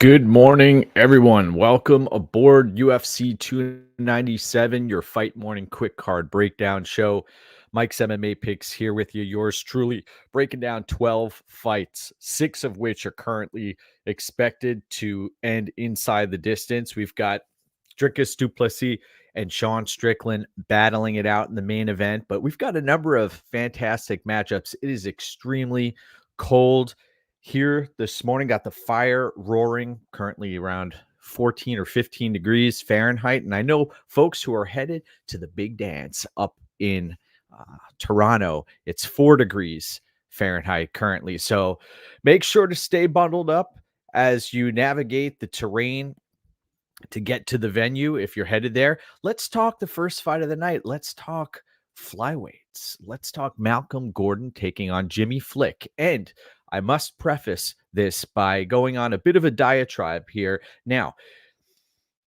Good morning, everyone. Welcome aboard UFC 297, your Fight Morning Quick Card Breakdown show. Mike's MMA Picks here with you, yours truly, breaking down 12 fights, 6 of which are currently expected to end inside the distance. We've got Dricus du Plessis and Sean Strickland battling it out in the main event, but we've got a number of fantastic matchups. It is extremely cold here this morning. Got the fire roaring, currently around 14 or 15 degrees Fahrenheit. And I know folks who are headed to the big dance up in Toronto, it's 4 degrees Fahrenheit currently. So make sure to stay bundled up as you navigate the terrain to get to the venue if you're headed there. Let's talk the first fight of the night. Let's talk flyweights. Let's talk Malcolm Gordon taking on Jimmy Flick. And I must preface this by going on a bit of a diatribe here. Now,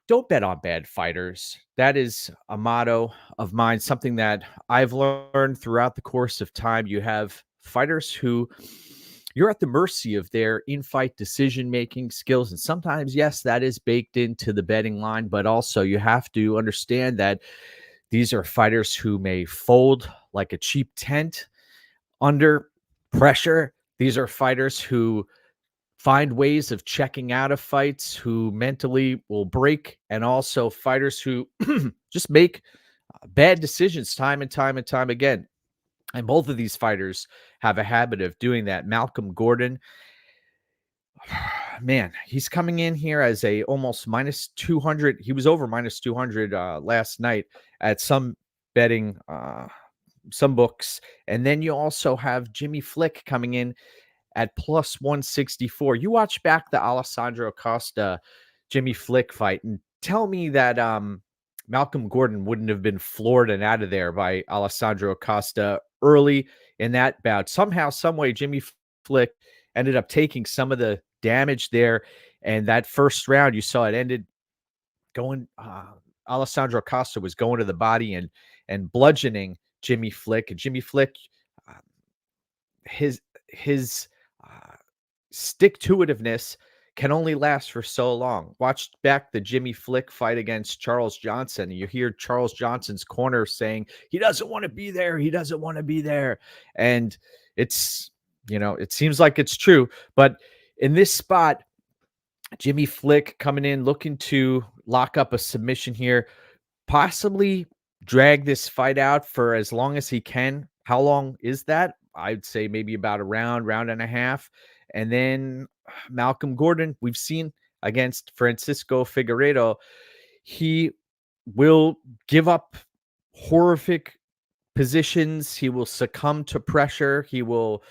don't bet on bad fighters. That is a motto of mine, something that I've learned throughout the course of time. You have fighters who you're at the mercy of their in-fight decision-making skills. And sometimes, yes, that is baked into the betting line, but also you have to understand that these are fighters who may fold like a cheap tent under pressure. These are fighters who find ways of checking out of fights, who mentally will break, and also fighters who just make bad decisions time and time and time again. And both of these fighters have a habit of doing that. Malcolm Gordon, man, he's coming in here as a almost minus 200. He was over minus 200 last night at some betting, some books. And then you also have Jimmy Flick coming in at plus 164. You watch back the Alessandro Costa Jimmy Flick fight and tell me that Malcolm Gordon wouldn't have been floored and out of there by Alessandro Costa early in that bout. Somehow, some way, Jimmy Flick ended up taking some of the damage there. And that first round, you saw it ended going, Alessandro Costa was going to the body and bludgeoning Jimmy Flick. And Jimmy Flick, his stick-to-itiveness can only last for so long. Watch back the Jimmy Flick fight against Charles Johnson, and you hear Charles Johnson's corner saying, he doesn't want to be there. He doesn't want to be there. And it's, it seems like it's true. But in this spot, Jimmy Flick coming in, looking to lock up a submission here, possibly drag this fight out for as long as he can. How long is that? I'd say maybe about a round and a half. And then Malcolm Gordon, we've seen against Francisco Figueiredo, he will give up horrific positions. He will succumb to pressure. He will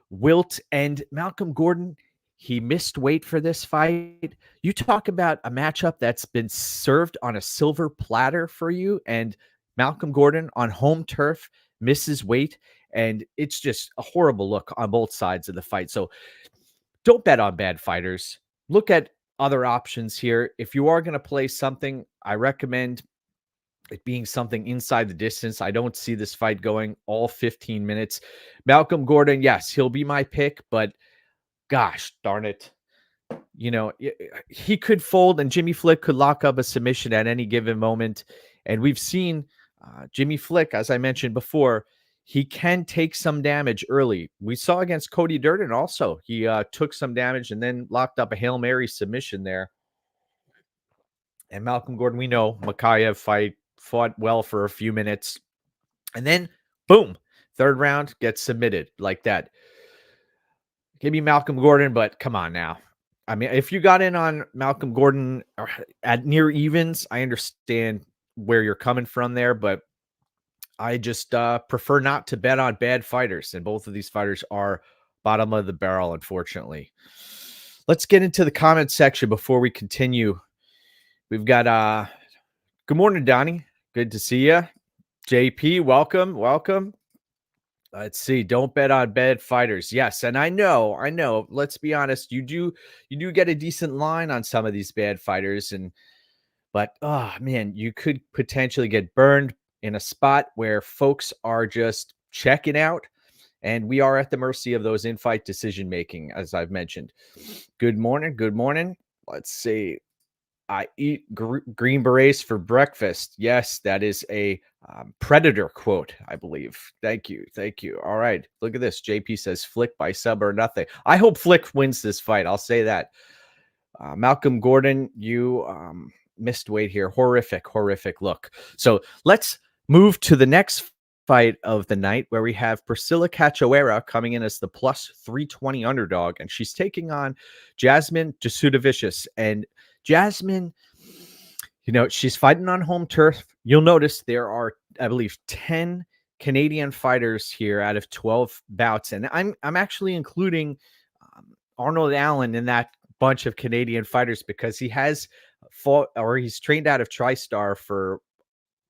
wilt. And Malcolm Gordon, he missed weight for this fight. You talk about a matchup that's been served on a silver platter for you, and Malcolm Gordon on home turf misses weight, and it's just a horrible look on both sides of the fight. So don't bet on bad fighters. Look at other options here. If you are going to play something, I recommend it being something inside the distance. I don't see this fight going all 15 minutes. Malcolm Gordon, yes, he'll be my pick, but gosh darn it. He could fold and Jimmy Flick could lock up a submission at any given moment. And we've seen Jimmy Flick, as I mentioned before, he can take some damage early. We saw against Cody Durden also. He took some damage and then locked up a Hail Mary submission there. And Malcolm Gordon, we know, Makayev fought well for a few minutes. And then, boom, third round, gets submitted like that. Give me Malcolm Gordon, but come on now. I mean, if you got in on Malcolm Gordon at near evens, I understand where you're coming from there, but I just prefer not to bet on bad fighters, and both of these fighters are bottom of the barrel, unfortunately. Let's get into the comment section before we continue. We've got good morning, Donnie. Good to see you. JP, welcome. Let's see. Don't bet on bad fighters. Yes, and I know. Let's be honest. You do get a decent line on some of these bad fighters, but oh man, you could potentially get burned in a spot where folks are just checking out, and we are at the mercy of those in-fight decision making, as I've mentioned. Good morning. Let's see. I eat green berets for breakfast. Yes, that is a Predator quote, I believe. Thank you. Thank you. All right. Look at this. JP says Flick by sub or nothing. I hope Flick wins this fight. I'll say that. Malcolm Gordon, you missed weight here. Horrific, horrific look. So let's move to the next fight of the night where we have Priscilla Cachoeira coming in as the plus 320 underdog, and she's taking on Jasmine Jasudavicius. And Jasmine, she's fighting on home turf. You'll notice there are, I believe, 10 Canadian fighters here out of 12 bouts. And I'm actually including Arnold Allen in that bunch of Canadian fighters because he has fought, or he's trained out of TriStar for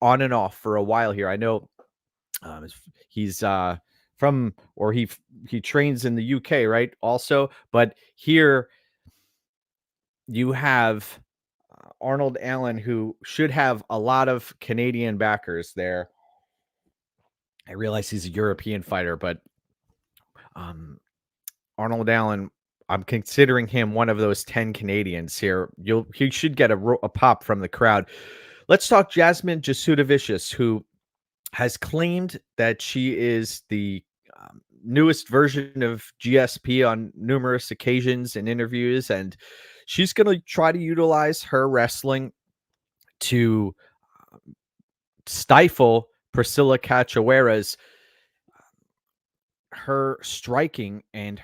on and off for a while here. I know he's from, or he trains in the UK, right? Also, but here you have Arnold Allen, who should have a lot of Canadian backers there. I realize he's a European fighter, but Arnold Allen, I'm considering him one of those 10 Canadians here. He should get a pop from the crowd. Let's talk Jasmine Jasudavicius, who has claimed that she is the newest version of GSP on numerous occasions and interviews, and she's going to try to utilize her wrestling to stifle Priscilla Cachoeira's her striking and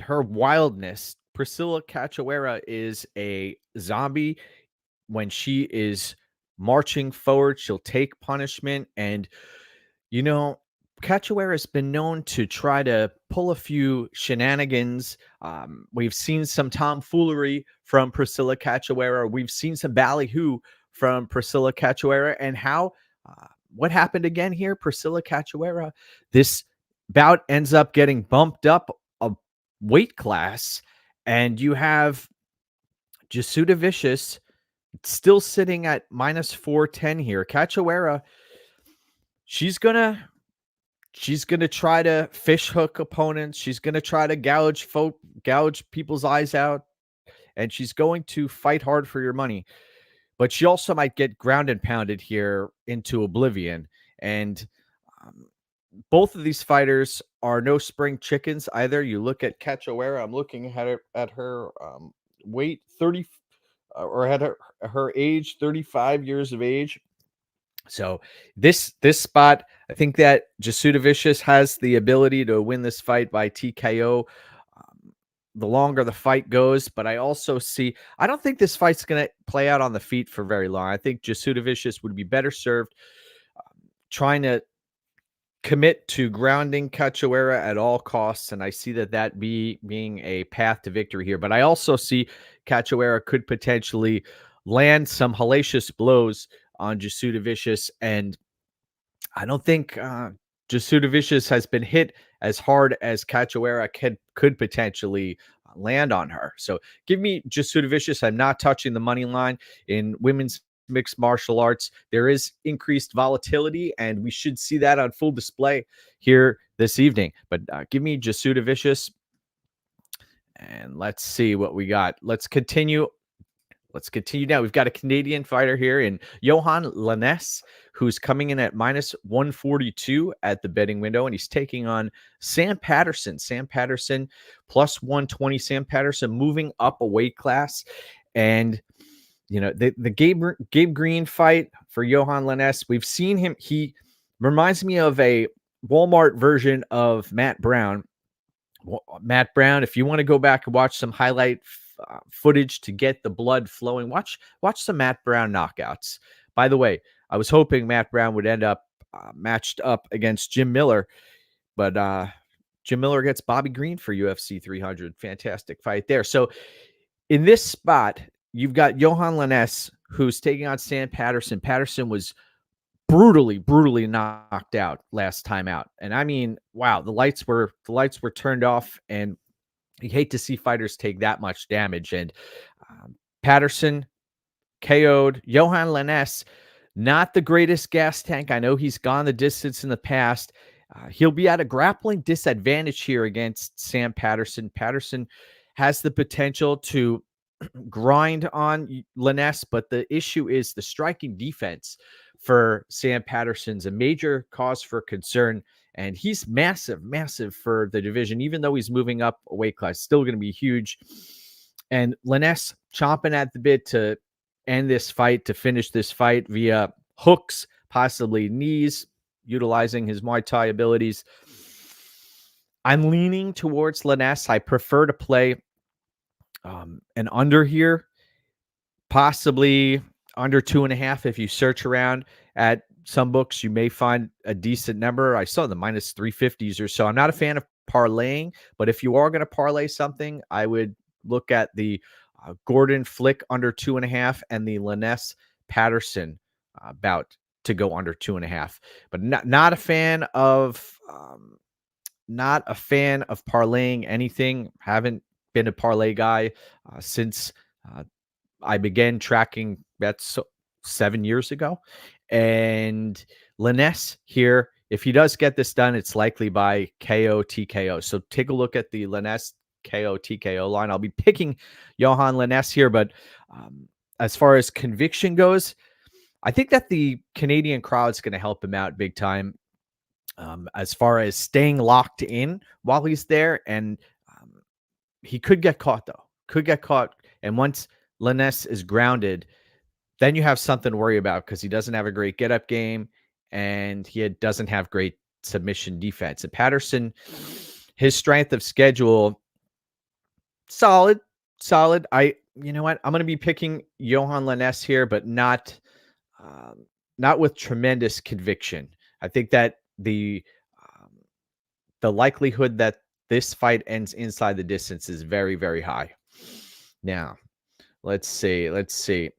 her wildness. Priscilla Cachoeira is a zombie. When she is marching forward, she'll take punishment. And, Cachoeira has been known to try to pull a few shenanigans. We've seen some tomfoolery from Priscilla Cachoeira. We've seen some ballyhoo from Priscilla Cachoeira. And what happened again here? Priscilla Cachoeira, this bout ends up getting bumped up a weight class, and you have Jasudavicius still sitting at minus 410 here. Cachoeira, she's gonna try to fish hook opponents. She's gonna try to gouge people's eyes out, and she's going to fight hard for your money. But she also might get ground and pounded here into oblivion. And both of these fighters are no spring chickens either. You look at Cachoeira. I'm looking at her weight, 30, or at her age, 35 years of age. So this spot, I think that Jasudavicius has the ability to win this fight by TKO. The longer the fight goes, but I also I don't think this fight's going to play out on the feet for very long. I think Jasudavicius would be better served trying to commit to grounding Cachoeira at all costs, and I see that being a path to victory here. But I also see Cachoeira could potentially land some hellacious blows on Jasudavicius, and I don't think Jasudavicius has been hit as hard as Cachoeira could potentially land on her. So give me Jasudavicius. I'm not touching the money line in women's mixed martial arts. There is increased volatility, and we should see that on full display here this evening. But give me Jasudavicius, and let's see what we got. Let's continue now. We've got a Canadian fighter here in Johan Lainesse, who's coming in at minus 142 at the betting window, and he's taking on Sam Patterson. Sam Patterson plus 120. Sam Patterson moving up a weight class. And the Gabe Green fight for Johan Lainesse, we've seen him. He reminds me of a Walmart version of Matt Brown. Matt Brown, if you want to go back and watch some highlight footage to get the blood flowing, watch some Matt Brown knockouts. By the way, I was hoping Matt Brown would end up matched up against Jim Miller, but Jim Miller gets Bobby Green for UFC 300. Fantastic fight there. So in this spot, you've got Johan Lainesse, who's taking on Sam Patterson. Patterson was brutally knocked out last time out. And I mean, wow, the lights were turned off, and you hate to see fighters take that much damage. And Patterson KO'd. Johan Lainesse, not the greatest gas tank. I know he's gone the distance in the past. He'll be at a grappling disadvantage here against Sam Patterson. Patterson has the potential to grind on Lainesse, but the issue is the striking defense for Sam Patterson's a major cause for concern. And he's massive, massive for the division, even though he's moving up a weight class, still going to be huge. And Lainesse chomping at the bit to end this fight, to finish this fight via hooks, possibly knees, utilizing his Muay Thai abilities. I'm leaning towards Lainesse. I prefer to play an under here, possibly under 2.5. If you search around at some books, you may find a decent number. I saw the minus 350s or so. I'm not a fan of parlaying, but if you are going to parlay something, I would look at the Gordon Flick under 2.5 and the Lainesse-Patterson bout to go under 2.5. But not a fan of parlaying anything. Haven't been a parlay guy since I began tracking bets 7 years ago. And Lainesse here, if he does get this done, it's likely by KO, TKO. So take a look at the Lainesse KO, TKO line. I'll be picking Johan Lainesse here, but as far as conviction goes, I think that the Canadian crowd's going to help him out big time. As far as staying locked in while he's there, and he could get caught, though. Could get caught. And once Lainesse is grounded, then you have something to worry about because he doesn't have a great get-up game and he doesn't have great submission defense. And Patterson, his strength of schedule, solid. You know what? I'm going to be picking Johan Lainesse here, but not with tremendous conviction. I think that the likelihood that this fight ends inside the distance is very, very high. Now, let's see.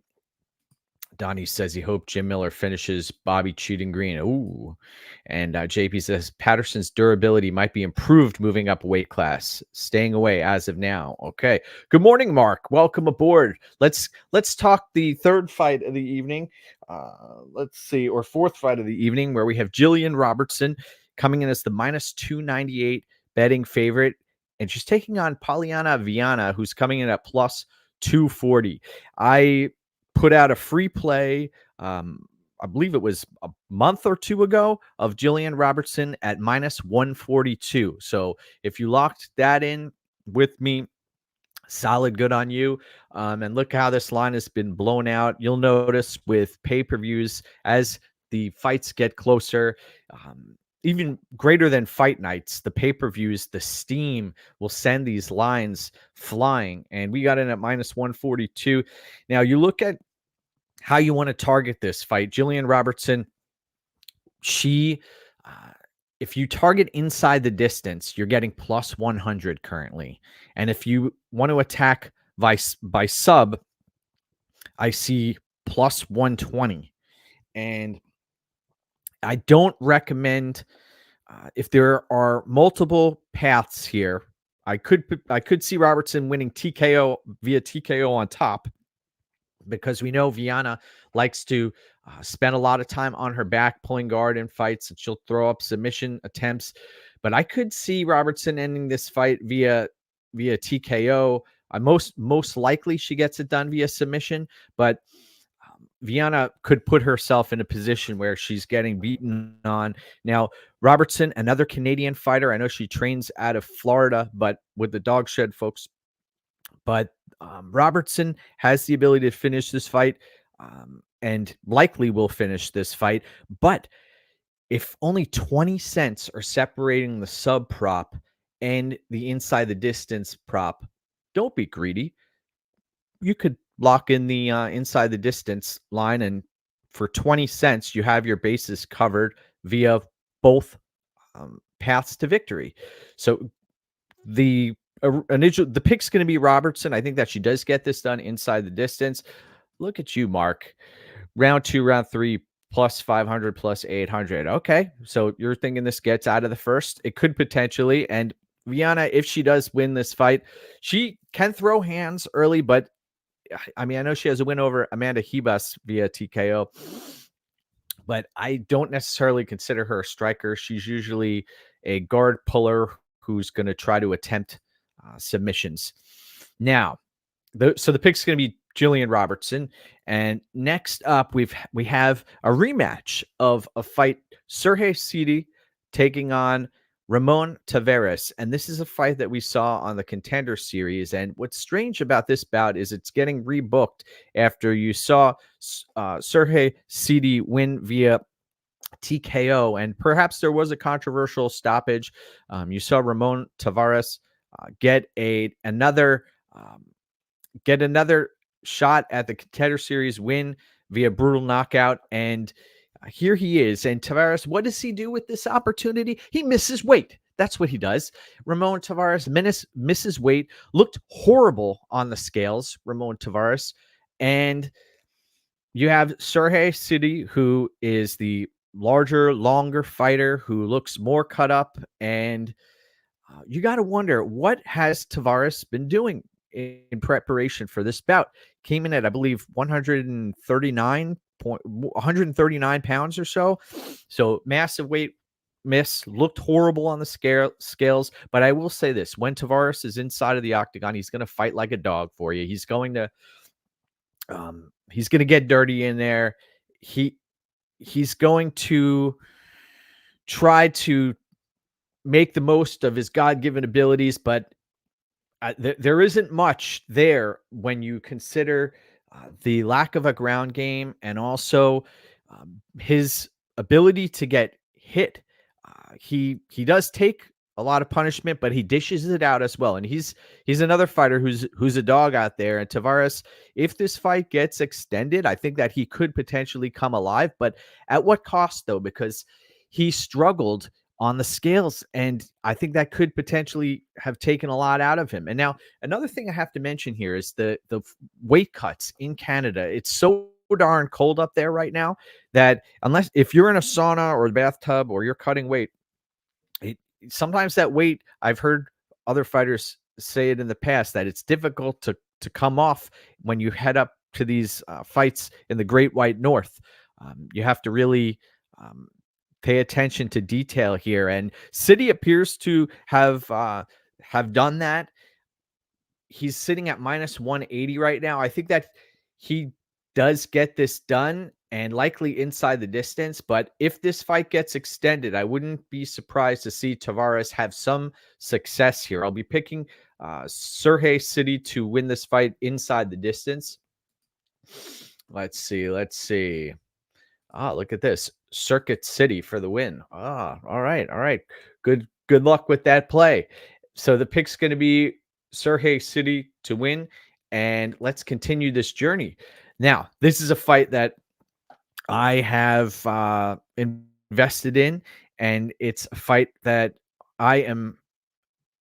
Donnie says he hoped Jim Miller finishes Bobby cheating green. Ooh. And JP says Patterson's durability might be improved moving up weight class, staying away as of now. Okay. Good morning, Mark. Welcome aboard. Let's talk the third fight of the evening. Or fourth fight of the evening, where we have Jillian Robertson coming in as the minus 298 betting favorite. And she's taking on Polyana-Viana, who's coming in at plus 240. I put out a free play, I believe it was a month or two ago, of Jillian Robertson at minus 142. So if you locked that in with me, solid good on you. And look how this line has been blown out. You'll notice with pay-per-views, as the fights get closer, even greater than fight nights, the pay-per-views, the steam will send these lines flying. And we got in at minus 142. Now, you look at how you want to target this fight. Jillian Robertson, if you target inside the distance, you're getting plus 100 currently. And if you want to attack by sub, I see plus 120. And I don't recommend, if there are multiple paths here, I could see Robertson winning TKO via TKO on top, because we know Viana likes to spend a lot of time on her back pulling guard in fights, and she'll throw up submission attempts. But I could see Robertson ending this fight via TKO. Most likely she gets it done via submission, but Viana could put herself in a position where she's getting beaten on. Now, Robertson, another Canadian fighter. I know she trains out of Florida, but with the dog shed folks. But Robertson has the ability to finish this fight, and likely will finish this fight. But if only 20 cents are separating the sub prop and the inside the distance prop, don't be greedy. You could lock in the inside the distance line, and for 20 cents, you have your bases covered via both paths to victory. So the pick's going to be Robertson. I think that she does get this done inside the distance. Look at you, Mark. Round 2, round 3, plus 500, plus 800. Okay, so you're thinking this gets out of the first? It could potentially. And Viana, if she does win this fight, she can throw hands early, but I mean, I know she has a win over Amanda Hebus via TKO, but I don't necessarily consider her a striker. She's usually a guard puller who's going to try to attempt submissions. Now, So the pick's going to be Julian Robertson. And next up, we have a rematch of a fight: Sergey Sidey taking on Ramon Taveras. And this is a fight that we saw on the Contender Series. And what's strange about this bout is it's getting rebooked after you saw Sergey Sidey win via TKO, and perhaps there was a controversial stoppage. You saw Ramon Taveras get another shot at the Contender Series win via brutal knockout, and here he is. And Taveras, what does he do with this opportunity? He misses weight. That's what he does. Ramon Taveras misses weight, looked horrible on the scales, Ramon Taveras. And you have Sergey Sidey, who is the larger, longer fighter who looks more cut up. And you got to wonder, what has Taveras been doing in preparation for this bout? Came in at, I believe, 139 pounds or so. So massive weight miss, looked horrible on the scales. But I will say this: when Taveras is inside of the octagon, he's going to fight like a dog for you. He's going to get dirty in there. He's going to try to make the most of his God-given abilities, but there isn't much there when you consider the lack of a ground game and also his ability to get hit. He does take a lot of punishment, but he dishes it out as well. And he's another fighter who's a dog out there. And Taveras, if this fight gets extended, I think that he could potentially come alive. But at what cost, though? Because he struggled on the scales, and I think that could potentially have taken a lot out of him. And now another thing I have to mention here is the weight cuts in Canada. It's so darn cold up there right now that if you're in a sauna or a bathtub or you're cutting weight, sometimes that weight, I've heard other fighters say it in the past, that it's difficult to come off when you head up to these fights in the Great White North. You have to really pay attention to detail here, and Sidey appears to have done that. He's sitting at minus 180 right now. I think that he does get this done, and likely inside the distance. But if this fight gets extended, I wouldn't be surprised to see Taveras have some success here. I'll be picking Sergey Sidey to win this fight inside the distance. Let's see. Look at this. Circuit City for the win. All right. Good luck with that play. So the pick's going to be Sergey Sidey to win, and let's continue this journey. Now, this is a fight that I have invested in, and it's a fight that I am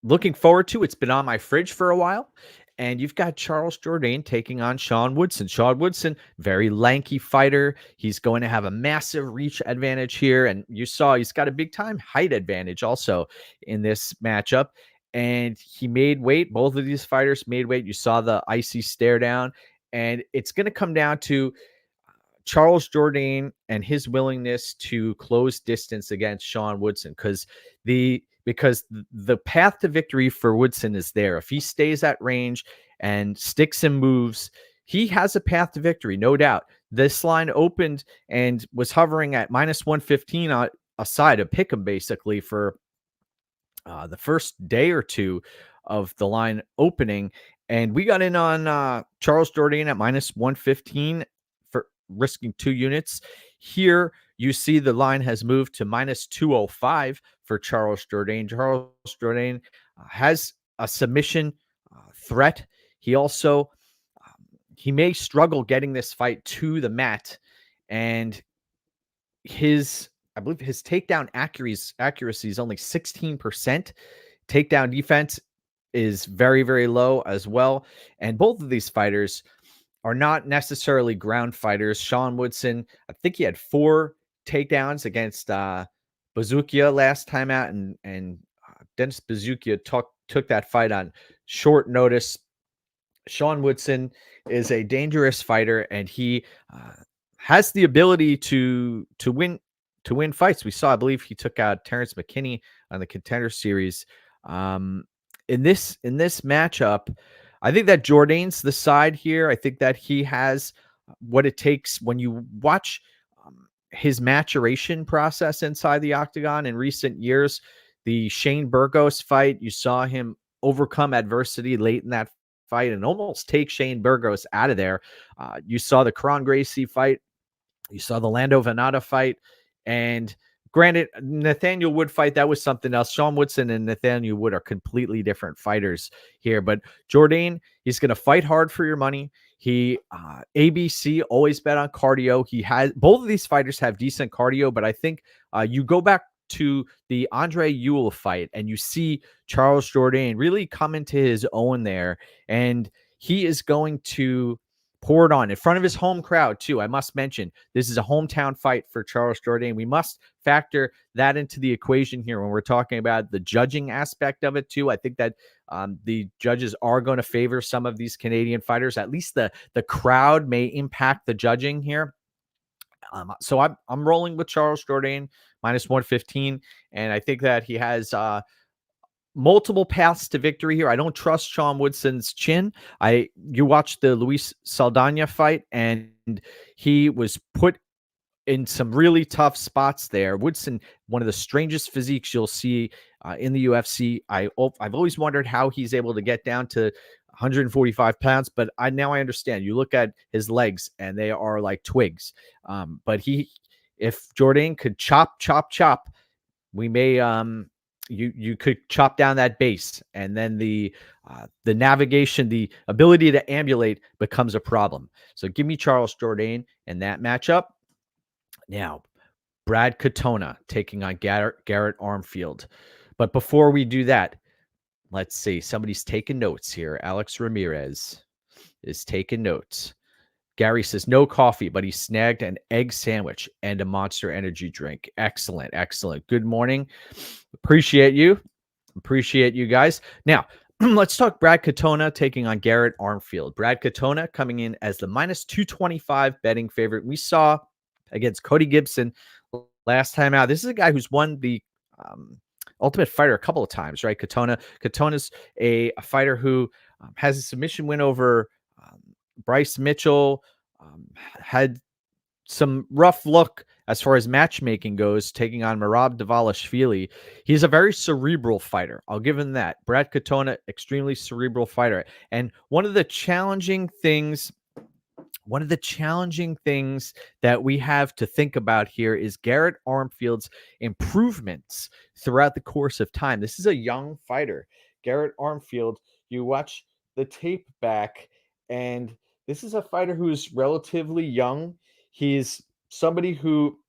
looking forward to. It's been on my fridge for a while. And you've got Charles Jourdain taking on Sean Woodson. Sean Woodson, very lanky fighter. He's going to have a massive reach advantage here. And you saw he's got a big-time height advantage also in this matchup. And he made weight. Both of these fighters made weight. You saw the icy stare down. And it's going to come down to Charles Jourdain and his willingness to close distance against Sean Woodson, because the path to victory for Woodson is there. If he stays at range and sticks and moves, he has a path to victory, no doubt. This line opened and was hovering at minus 115 on a side of pick 'em basically for the first day or two of the line opening. And we got in on Charles Jourdain at minus 115 for risking 2 units. Here you see the line has moved to minus 205 for Charles Jourdain. Charles Jourdain has a submission threat. He also he may struggle getting this fight to the mat, and I believe his takedown accuracy is only 16%. Takedown defense is very, very low as well. And both of these fighters are not necessarily ground fighters. Sean Woodson, I think he had 4 takedowns against Bazookia last time out, and Dennis Bazookia took that fight on short notice. Sean Woodson is a dangerous fighter, and he has the ability to win fights. We saw, I believe, he took out Terrence McKinney on the Contender Series. In this matchup, I think that Jourdain's the side here. I think that he has what it takes. When you watch his maturation process inside the octagon in recent years, the Shane Burgos fight, you saw him overcome adversity late in that fight and almost take Shane Burgos out of there. You saw the Kron Gracie fight. You saw the Lando Venata fight. And granted, Nathaniel Wood fight, that was something else. Sean Woodson and Nathaniel Wood are completely different fighters here. But Jourdain, he's going to fight hard for your money. He, ABC, always bet on cardio. He has, both of these fighters have decent cardio, but I think you go back to the Andre Ewell fight and you see Charles Jourdain really come into his own there. And he is going to pour it on in front of his home crowd too. I must mention, this is a hometown fight for Charles Jourdain. We must factor that into the equation here when we're talking about the judging aspect of it too. I think that the judges are going to favor some of these Canadian fighters. At least the crowd may impact the judging here. So I'm rolling with Charles Jourdain minus 115, and I think that he has multiple paths to victory here. I don't trust Sean Woodson's chin. You watched the Luis Saldana fight, and he was put in some really tough spots there. Woodson, one of the strangest physiques you'll see in the UFC. I've always wondered how he's able to get down to 145 pounds, but now I understand. You look at his legs, and they are like twigs. But if Jourdain could chop, we may you could chop down that base, and then the navigation, the ability to ambulate becomes a problem. So give me Charles Jourdain in that matchup. Now, Brad Katona taking on Garrett Armfield. But before we do that, let's see. Somebody's taking notes here. Alex Ramirez is taking notes. Gary says, no coffee, but he snagged an egg sandwich and a Monster Energy drink. Excellent, excellent. Good morning. Appreciate you. Appreciate you guys. Now, let's talk Brad Katona taking on Garrett Armfield. Brad Katona coming in as the minus 225 betting favorite. We saw against Cody Gibson last time out. This is a guy who's won the Ultimate Fighter a couple of times, right? Katona's a fighter who has a submission win over Bryce Mitchell, had some rough look as far as matchmaking goes, taking on Merab Dvalishvili. He's a very cerebral fighter. I'll give him that. Brad Katona, extremely cerebral fighter. And one of the challenging things that we have to think about here is Garrett Armfield's improvements throughout the course of time. This is a young fighter. Garrett Armfield, you watch the tape back, and this is a fighter who is relatively young. He's somebody who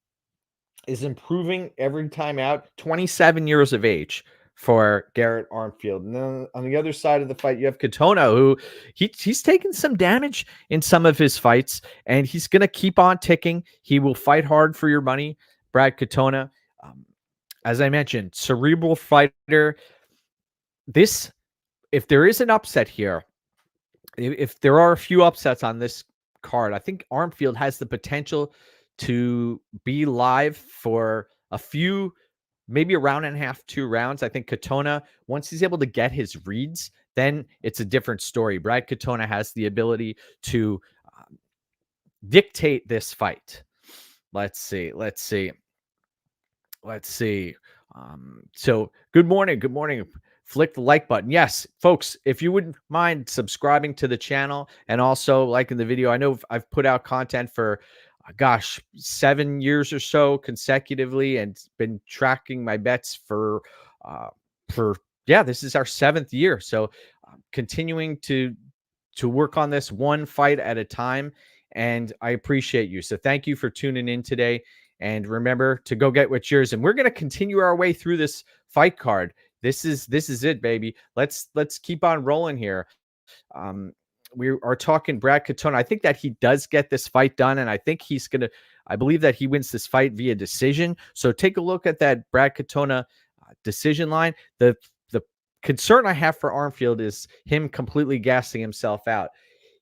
is improving every time out, 27 years of age for Garrett Armfield. And then on the other side of the fight, you have Katona, who he's taken some damage in some of his fights, and he's going to keep on ticking. He will fight hard for your money. Brad Katona, as I mentioned, cerebral fighter. If there is an upset here, if there are a few upsets on this card, I think Armfield has the potential to be live for a few, maybe a round and a half, 2 rounds. I think Katona, once he's able to get his reads, then it's a different story. Brad Katona has the ability to dictate this fight. Let's see. So good morning. Flick the like button. Yes, folks, if you wouldn't mind subscribing to the channel and also liking the video. I know I've put out content for, 7 years or so consecutively, and been tracking my bets for this is our 7th year. So continuing to work on this one fight at a time, and I appreciate you. So thank you for tuning in today, and remember to go get what's yours. And we're going to continue our way through this fight card. This is it, baby. Let's keep on rolling here. We are talking Brad Katona. I think that he does get this fight done, and I think I believe that he wins this fight via decision. So take a look at that Brad Katona decision line. The concern I have for Armfield is him completely gassing himself out.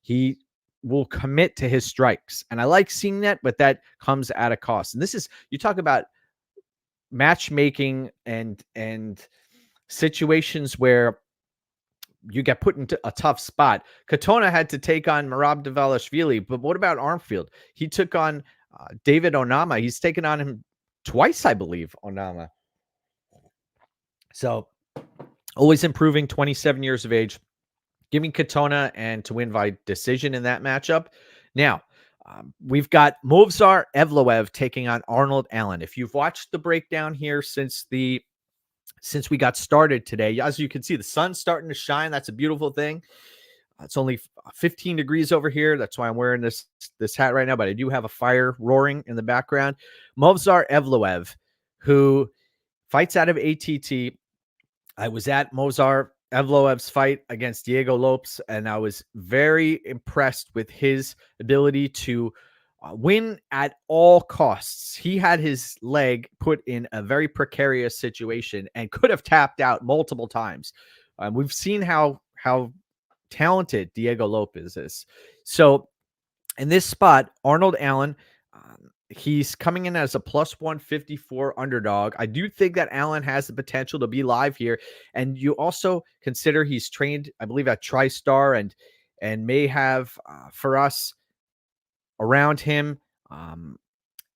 He will commit to his strikes, and I like seeing that, but that comes at a cost. And you talk about matchmaking and situations where you get put into a tough spot. Katona had to take on Merab but what about Armfield? He took on David Onama. He's taken on him twice, I believe, Onama. So always improving, 27 years of age. Give me Katona and to win by decision in that matchup. Now, we've got Movsar-Evloev taking on Arnold Allen. If you've watched the breakdown here since we got started today, as you can see, the sun's starting to shine. That's a beautiful thing. It's only 15 degrees over here. That's why I'm wearing this hat right now, but I do have a fire roaring in the background. Movsar-Evloev, who fights out of ATT. I was at Movsar-Evloev's fight against Diego Lopes, and I was very impressed with his ability to win at all costs. He had his leg put in a very precarious situation and could have tapped out multiple times. We've seen how talented Diego Lopes is. So in this spot, Arnold Allen, he's coming in as a plus 154 underdog. I do think that Allen has the potential to be live here. And you also consider he's trained, I believe, at TriStar and may have for us around him.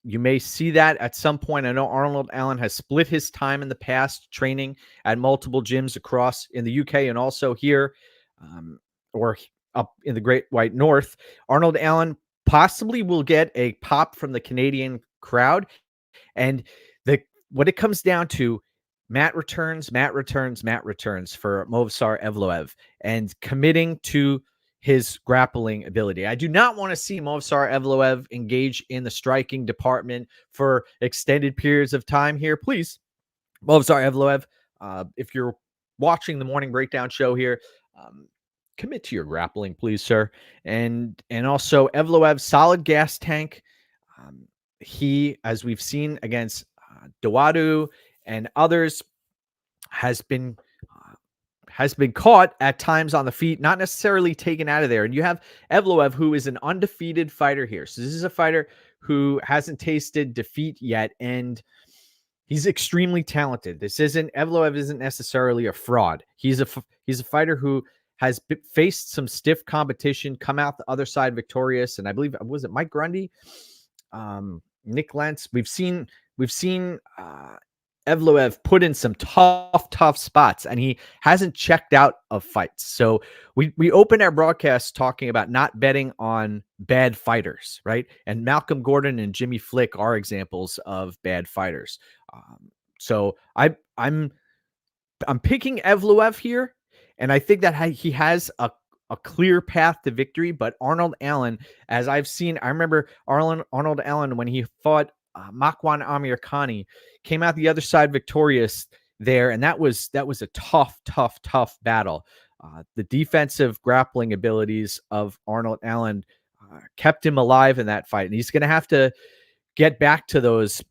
You may see that at some point. I know Arnold Allen has split his time in the past training at multiple gyms across in the UK and also here or up in the Great White North. Arnold Allen possibly will get a pop from the Canadian crowd. And what it comes down to, Matt returns for Movsar-Evloev and committing to his grappling ability. I do not want to see Movsar-Evloev engage in the striking department for extended periods of time here. Please, Movsar-Evloev, if you're watching the morning breakdown show here, commit to your grappling, please, sir. And also Evloev, solid gas tank. He, as we've seen against Dawadu and others, has been caught at times on the feet, not necessarily taken out of there. And you have Evloev, who is an undefeated fighter here. So this is a fighter who hasn't tasted defeat yet, and he's extremely talented. Evloev isn't necessarily a fraud. He's a fighter who has faced some stiff competition, come out the other side victorious. And I believe, was it Mike Grundy? Nick Lentz. We've seen Evloev put in some tough spots, and he hasn't checked out of fights. So we opened our broadcast talking about not betting on bad fighters, right? And Malcolm Gordon and Jimmy Flick are examples of bad fighters. So I'm picking Evloev here, and I think that he has a clear path to victory. But Arnold Allen, as I've seen, I remember Arnold Allen when he fought Makwan Amirkhani, came out the other side victorious there, and that was a tough battle. The defensive grappling abilities of Arnold Allen kept him alive in that fight, and he's going to have to get back to those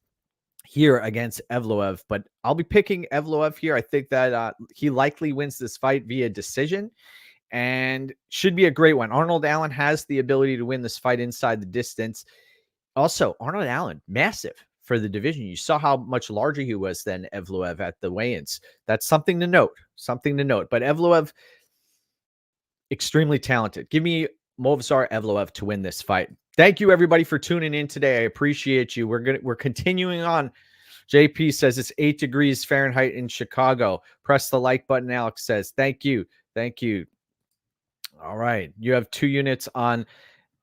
here against Evloev. But I'll be picking Evloev here. I think that he likely wins this fight via decision and should be a great one. Arnold Allen has the ability to win this fight inside the distance. Also, Arnold Allen, massive for the division. You saw how much larger he was than Evloev at the weigh-ins. That's something to note. But Evloev, extremely talented. Give me Movsar-Evloev to win this fight. Thank you, everybody, for tuning in today. I appreciate you. We're continuing on. JP says it's 8 degrees Fahrenheit in Chicago. Press the like button. Alex says, thank you. All right. You have 2 units on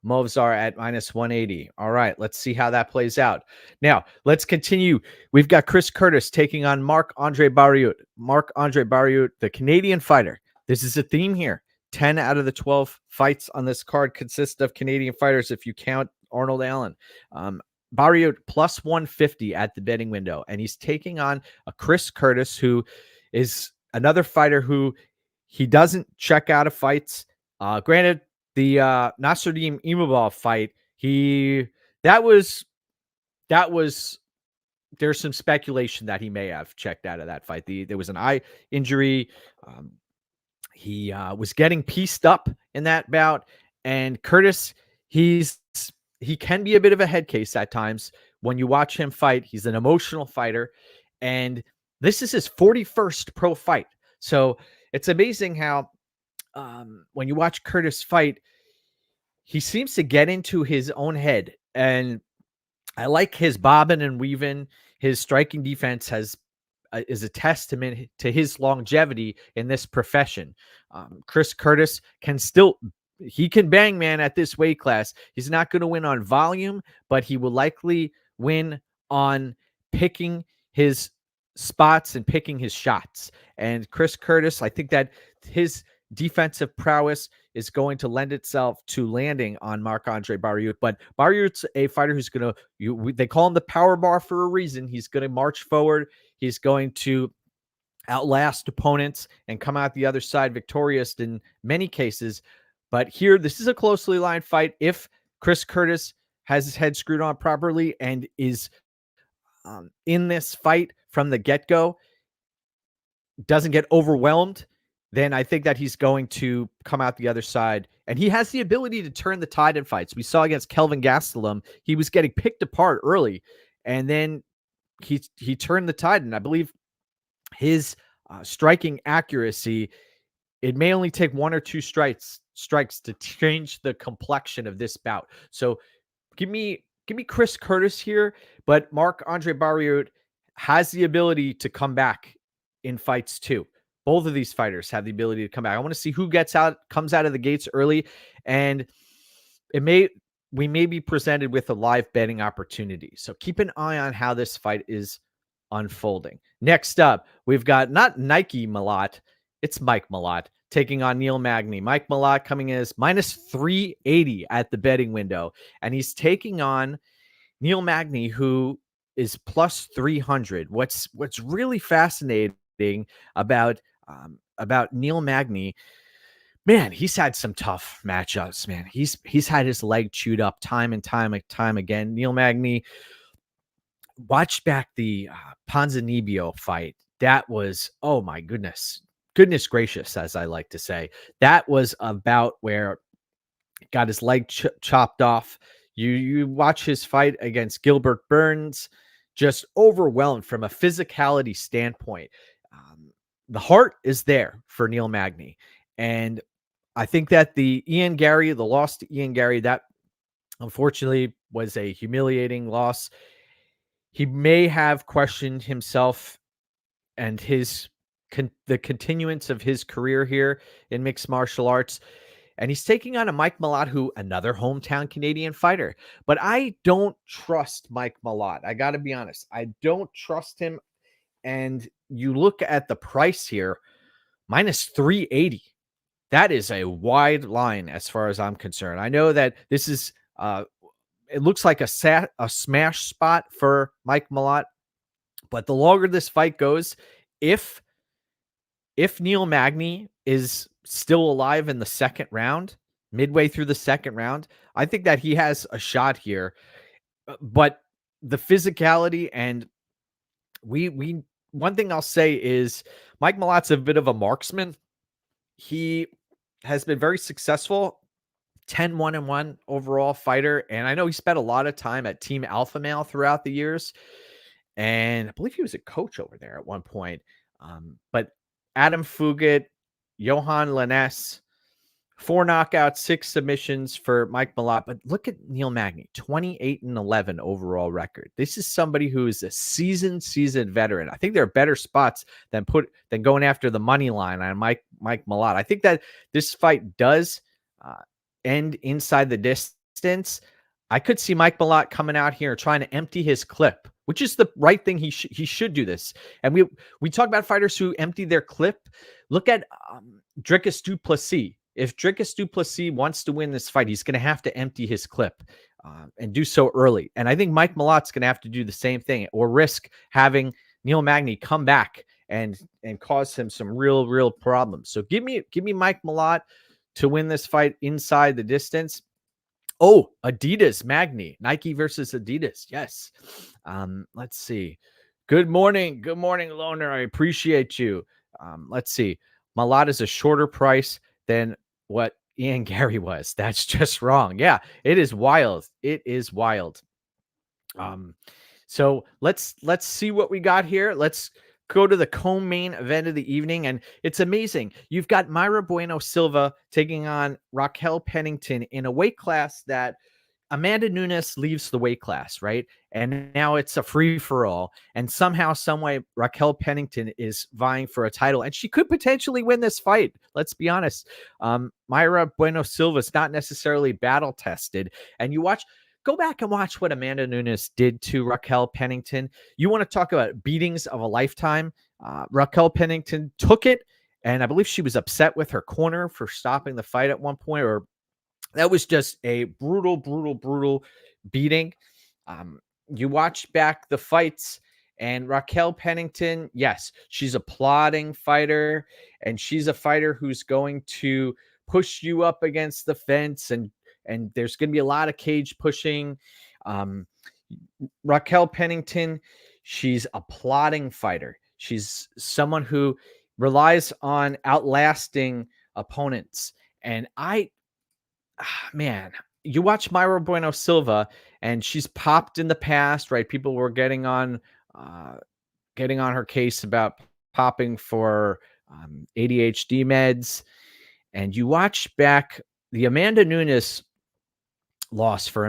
Movsar at minus 180. All right. Let's see how that plays out. Now, let's continue. We've got Chris Curtis taking on Marc-Andre Barriault. Marc-Andre Barriault, the Canadian fighter. This is a theme here. 10 out of the 12 fights on this card consist of Canadian fighters if you count Arnold Allen. Barriault plus 150 at the betting window, and he's taking on a Chris Curtis, who is another fighter who he doesn't check out of fights. Granted, the Nassourdine Imavov fight, there's some speculation that he may have checked out of that fight. There was an eye injury. He was getting pieced up in that bout, and Curtis, he can be a bit of a head case at times. When you watch him fight, he's an emotional fighter, and this is his 41st pro fight. So it's amazing how when you watch Curtis fight, he seems to get into his own head, and I like his bobbing and weaving. His striking defense is a testament to his longevity in this profession. Chris Curtis he can bang, man, at this weight class. He's not going to win on volume, but he will likely win on picking his spots and picking his shots. And Chris Curtis, I think that his defensive prowess is going to lend itself to landing on Marc-Andre Barriault. But Barriault's a fighter who's going to, they call him the power bar for a reason. He's going to march forward. He's going to outlast opponents and come out the other side victorious in many cases. But here, this is a closely lined fight. If Chris Curtis has his head screwed on properly and is in this fight from the get-go, doesn't get overwhelmed, then I think that he's going to come out the other side. And he has the ability to turn the tide in fights. We saw against Kelvin Gastelum, he was getting picked apart early, and then he turned the tide. And I believe his striking accuracy, it may only take one or two strikes to change the complexion of this bout. So give me Chris Curtis here, but Marc-Andre Barriault has the ability to come back in fights too. Both of these fighters have the ability to come back. I want to see who comes out of the gates early, and we may be presented with a live betting opportunity. So keep an eye on how this fight is unfolding. Next up, we've got not Nike Malott, it's Mike Malott taking on Neil-Magny. Mike Malott coming in as minus 380 at the betting window, and he's taking on Neil-Magny, who is plus 300. What's really fascinating about Neil-Magny, man, he's had some tough matchups, man. He's had his leg chewed up time and time again. Neil-Magny, watch back the Ponzinibbio fight. That was, oh my goodness gracious, as I like to say. That was about where got his leg chopped off. You watch his fight against Gilbert Burns, just overwhelmed from a physicality standpoint. The heart is there for Neil-Magny. And I think that the loss to Ian Gary, that unfortunately was a humiliating loss. He may have questioned himself and the continuance of his career here in mixed martial arts. And he's taking on a Mike Malott, who another hometown Canadian fighter. But I don't trust Mike Malott. I got to be honest. I don't trust him. And you look at the price here, minus 380. That is a wide line as far as I'm concerned. I know that this is, it looks like a smash spot for Mike Malott. But the longer this fight goes, if Neil-Magny is still alive in the second round, midway through the second round, I think that he has a shot here. But the physicality, and one thing I'll say is Mike Malott's a bit of a marksman. He has been very successful, 10-1-1 overall fighter. And I know he spent a lot of time at Team Alpha Male throughout the years. And I believe he was a coach over there at one point. But Adam Fugit, Johan Lainesse, 4 knockouts, 6 submissions for Mike Malott. But look at Neil-Magny, 28-11 overall record. This is somebody who is a seasoned veteran. I think there are better spots than going after the money line on Mike Malott. I think that this fight does end inside the distance. I could see Mike Malott coming out here trying to empty his clip, which is the right thing. He should do this. And we talk about fighters who empty their clip. Look at DuPlessis. If DuPlessis wants to win this fight, he's going to have to empty his clip and do so early. And I think Mike Malott's going to have to do the same thing, or risk having Neil-Magny come back and cause him some real problems. So give me Mike Malott to win this fight inside the distance. Oh, Adidas Magny, Nike versus Adidas. Yes. Let's see. Good morning, Loner. I appreciate you. Let's see. Malott is a shorter price than what Ian Gary was. That's just wrong. Yeah, it is wild. It is wild. So let's see what we got here. Let's go to the co-main event of the evening, and it's amazing. You've got Mayra Bueno Silva taking on Raquel Pennington in a weight class that Amanda Nunes leaves the weight class, right? And now it's a free for all. And somehow, some way, Raquel Pennington is vying for a title, and she could potentially win this fight. Let's be honest. Mayra Bueno Silva is not necessarily battle tested, and go back and watch what Amanda Nunes did to Raquel Pennington. You want to talk about beatings of a lifetime? Raquel Pennington took it, and I believe she was upset with her corner for stopping the fight at one point, or that was just a brutal, brutal, brutal beating. You watch back the fights, and Raquel Pennington, yes, she's a plodding fighter, and she's a fighter who's going to push you up against the fence, and there's going to be a lot of cage pushing. Raquel Pennington, she's a plodding fighter. She's someone who relies on outlasting opponents. And man, you watch Mayra Bueno Silva, and she's popped in the past, right? People were getting on her case about popping for ADHD meds. And you watch back the Amanda Nunes loss for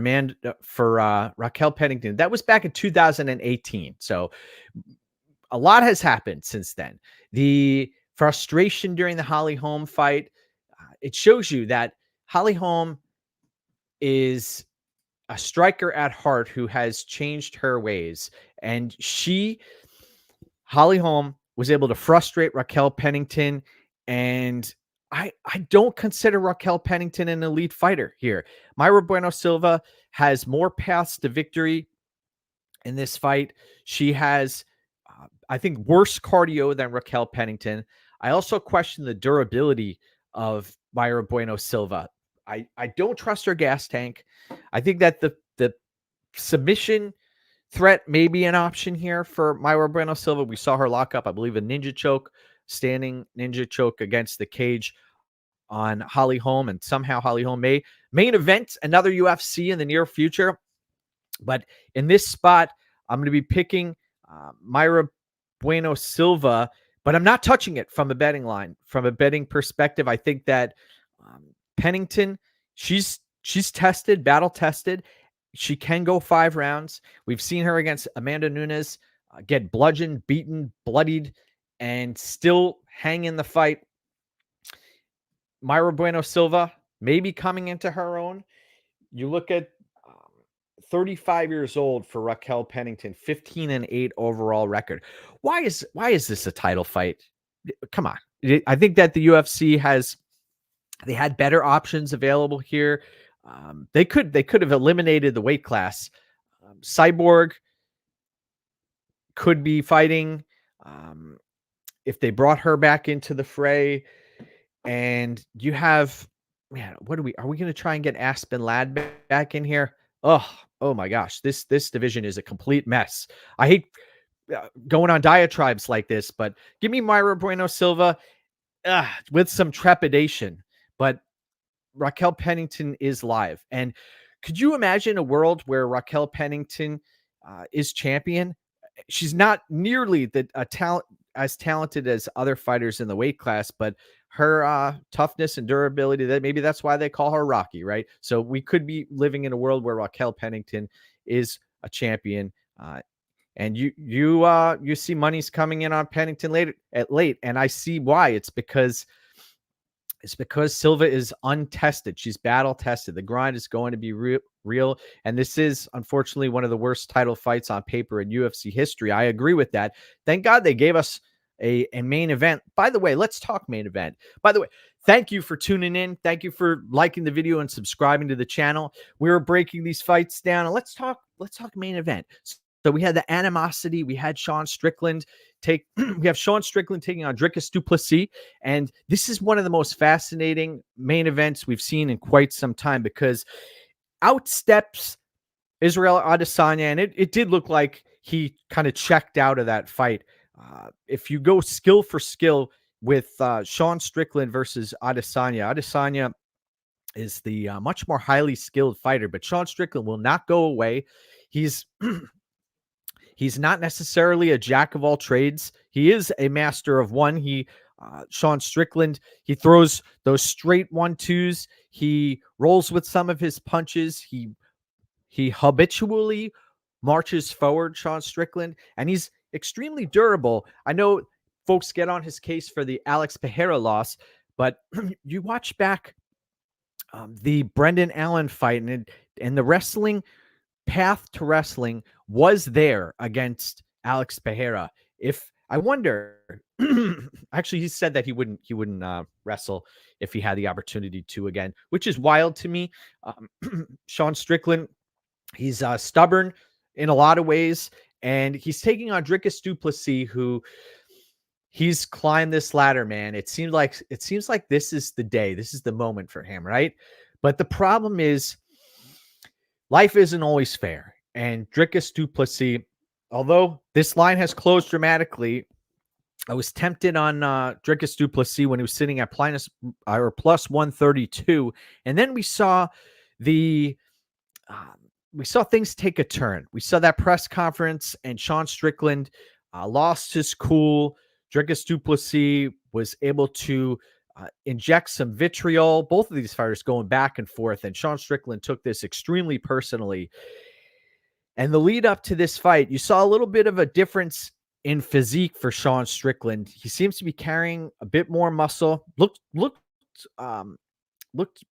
Raquel Pennington. That was back in 2018. So a lot has happened since then. The frustration during the Holly Holm fight, it shows you that Holly Holm is a striker at heart who has changed her ways. And Holly Holm, was able to frustrate Raquel Pennington. And I don't consider Raquel Pennington an elite fighter here. Mayra Bueno Silva has more paths to victory in this fight. She has, I think, worse cardio than Raquel Pennington. I also question the durability of Mayra Bueno Silva. I don't trust her gas tank. I think that the submission threat may be an option here for Mayra Bueno Silva. We saw her lock up, I believe, a ninja choke, standing ninja choke against the cage on Holly Holm, and somehow Holly Holm may main event another UFC in the near future. But in this spot, I'm going to be picking Mayra Bueno Silva, but I'm not touching it from a betting line. From a betting perspective, I think that Pennington, she's tested, battle tested. She can go 5 rounds. We've seen her against Amanda Nunes get bludgeoned, beaten, bloodied, and still hang in the fight. Mayra Bueno Silva maybe coming into her own. You look at 35 years old for Raquel Pennington, 15-8 overall record. Why is this a title fight? Come on. I think that the UFC they had better options available here. They could have eliminated the weight class. Cyborg could be fighting if they brought her back into the fray. And you have, man, are we going to try and get Aspen Ladd back in here? Oh my gosh, this division is a complete mess. I hate going on diatribes like this, but give me Mayra Bueno Silva with some trepidation. But Raquel Pennington is live. And could you imagine a world where Raquel Pennington is champion? She's not nearly as talented as other fighters in the weight class, but her toughness and durability, maybe that's why they call her Rocky, right? So we could be living in a world where Raquel Pennington is a champion. And you see money's coming in on Pennington late, and I see why. It's because Silva is untested. She's battle tested. The grind is going to be real. And this is, unfortunately, one of the worst title fights on paper in UFC history. I agree with that. Thank God they gave us a main event. By the way, let's talk main event. By the way, thank you for tuning in. Thank you for liking the video and subscribing to the channel. We're breaking these fights down, and let's talk main event. So we had the animosity. We had Sean Strickland we have Sean Strickland taking on Dricus DuPlessis. And this is one of the most fascinating main events we've seen in quite some time, because out steps Israel Adesanya, and it did look like he kind of checked out of that fight. If you go skill for skill with Sean Strickland versus Adesanya is the much more highly skilled fighter, but Sean Strickland will not go away. He's He's not necessarily a jack of all trades. He is a master of one. Sean Strickland, he throws those straight 1-2s. He rolls with some of his punches. He habitually marches forward, Sean Strickland, and he's extremely durable. I know folks get on his case for the Alex Pereira loss, but you watch back the Brendan Allen fight, and the wrestling path to wrestling was there against Alex Pereira. If I wonder, actually, he said that he wouldn't wrestle if he had the opportunity to again, which is wild to me. Sean Strickland, he's stubborn in a lot of ways, and he's taking on DuPlessis, who he's climbed this ladder, man. It seems like this is the day, this is the moment for him, right? But the problem is, life isn't always fair. And DuPlessis, although this line has closed dramatically, I was tempted on DuPlessis when he was sitting at plus 132, and then we saw things take a turn. We saw that press conference, and Sean Strickland lost his cool. DuPlessis was able to inject some vitriol. Both of these fighters going back and forth, and Sean Strickland took this extremely personally. And the lead up to this fight, you saw a little bit of a difference in physique for Sean Strickland. He seems to be carrying a bit more muscle. Looked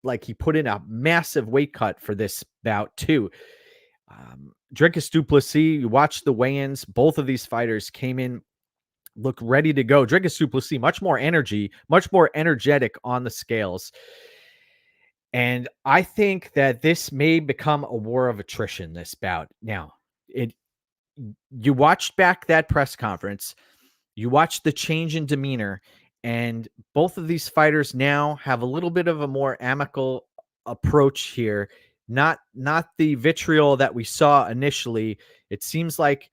like he put in a massive weight cut for this bout too. DuPlessis, you watch the weigh-ins. Both of these fighters came in, look ready to go. DuPlessis, much more energy, much more energetic on the scales. And I think that this may become a war of attrition, this bout. Now, you watched back that press conference, you watched the change in demeanor, and both of these fighters now have a little bit of a more amicable approach here. Not the vitriol that we saw initially. It seems like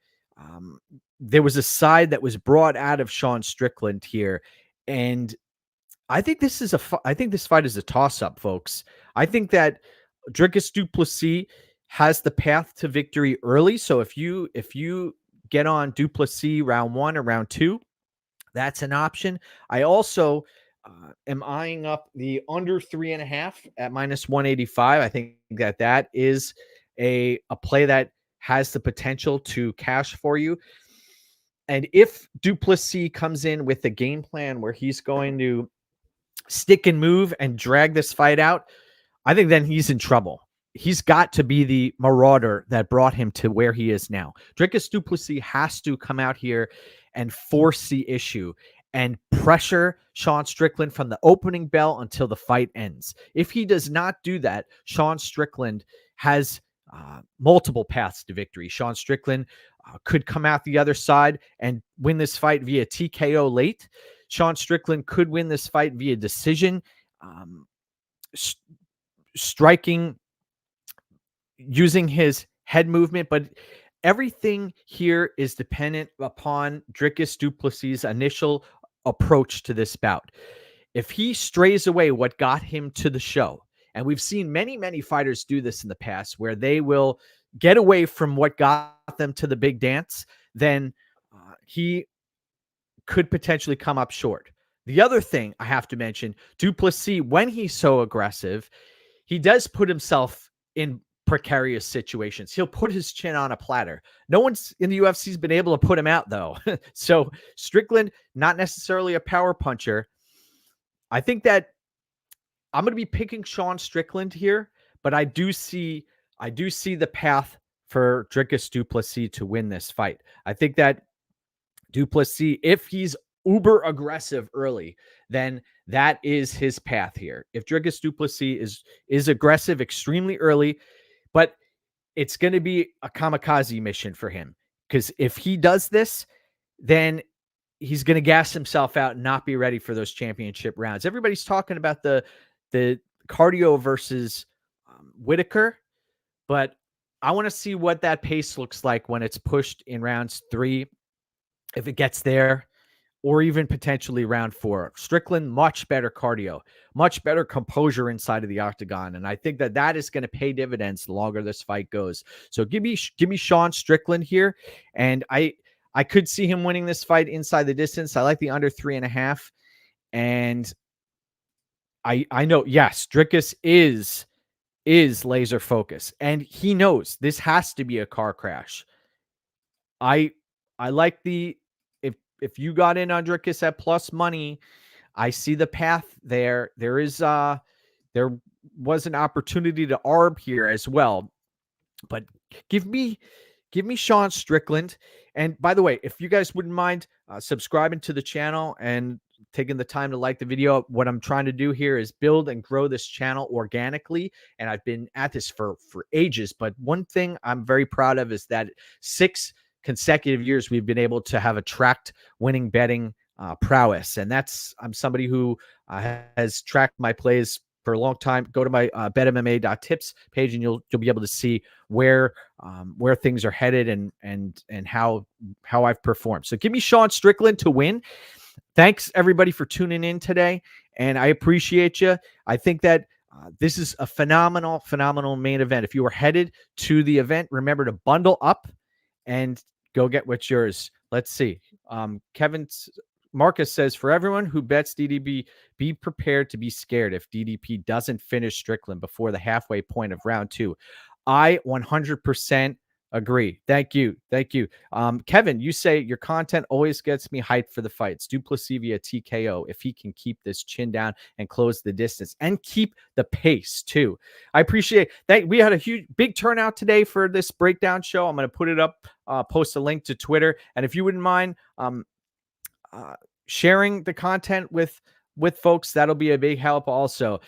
there was a side that was brought out of Sean Strickland here, and I think this fight is a toss-up, folks. I think that DuPlessis has the path to victory early. So if you get on DuPlessis round 1 or round 2, that's an option. I also am eyeing up the under 3.5 at minus 185. I think that is a play that has the potential to cash for you. And if DuPlessis comes in with a game plan where he's going to stick and move and drag this fight out, I think then he's in trouble. He's got to be the marauder that brought him to where he is now. DuPlessis has to come out here and force the issue and pressure Sean Strickland from the opening bell until the fight ends. If he does not do that, Sean Strickland has multiple paths to victory. Sean Strickland could come out the other side and win this fight via TKO late. Sean Strickland could win this fight via decision, striking, using his head movement, but everything here is dependent upon DuPlessis' initial approach to this bout. If he strays away what got him to the show, and we've seen many, many fighters do this in the past, where they will get away from what got them to the big dance, then he could potentially come up short. The other thing I have to mention, DuPlessis, when he's so aggressive, he does put himself in precarious situations. He'll put his chin on a platter. No one's in the UFC has been able to put him out, though. So Strickland, not necessarily a power puncher. I think that I'm going to be picking Sean Strickland here, but I do see the path for DuPlessis to win this fight. I think that DuPlessis, if he's uber aggressive early, then that is his path here. If DuPlessis is aggressive extremely early, but it's going to be a kamikaze mission for him, because if he does this, then he's going to gas himself out and not be ready for those championship rounds. Everybody's talking about the cardio versus Whitaker, but I want to see what that pace looks like when it's pushed in rounds 3. If it gets there, or even potentially round 4. Strickland, much better cardio, much better composure inside of the octagon. And I think that that is going to pay dividends the longer this fight goes. So give me Sean Strickland here. And I could see him winning this fight inside the distance. I like the under 3.5. And I know, yes, Dricus is laser focused, and he knows this has to be a car crash. I like the if you got in on Dricus at plus money, I see the path there. There was an opportunity to arb here as well, but give me Sean Strickland. And by the way, if you guys wouldn't mind subscribing to the channel and taking the time to like the video, what I'm trying to do here is build and grow this channel organically. And I've been at this for ages. But one thing I'm very proud of is that 6 consecutive years we've been able to have attract winning betting prowess. And I'm somebody who has tracked my plays for a long time. Go to my betmma.tips page, and you'll be able to see where things are headed and how I've performed. So give me Sean Strickland to win. Thanks everybody for tuning in today, and I appreciate you. I think that this is a phenomenal main event. If you are headed to the event, remember to bundle up and go get what's yours. Let's see. Marcus says, for everyone who bets DDP, be prepared to be scared if DDP doesn't finish Strickland before the halfway point of round 2. I 100% agree. Thank you. Kevin, you say your content always gets me hyped for the fights. DuPlessis via TKO if he can keep this chin down and close the distance and keep the pace too. I appreciate that. We had a big turnout today for this breakdown show. I'm going to put it up, post a link to Twitter. And if you wouldn't mind, sharing the content with folks, that'll be a big help also.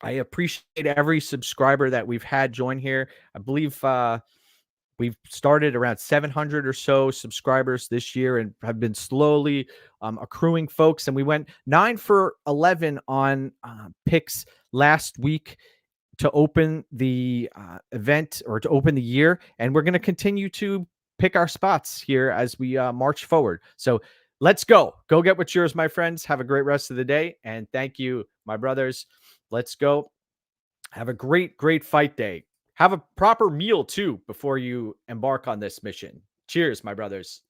I appreciate every subscriber that we've had join here. I believe we've started around 700 or so subscribers this year and have been slowly accruing folks. And we went 9 for 11 on picks last week to open the event, or to open the year. And we're going to continue to pick our spots here as we march forward. So let's go get what's yours, my friends. Have a great rest of the day. And thank you, my brothers. Let's go. Have a great fight day. Have a proper meal too before you embark on this mission. Cheers, my brothers.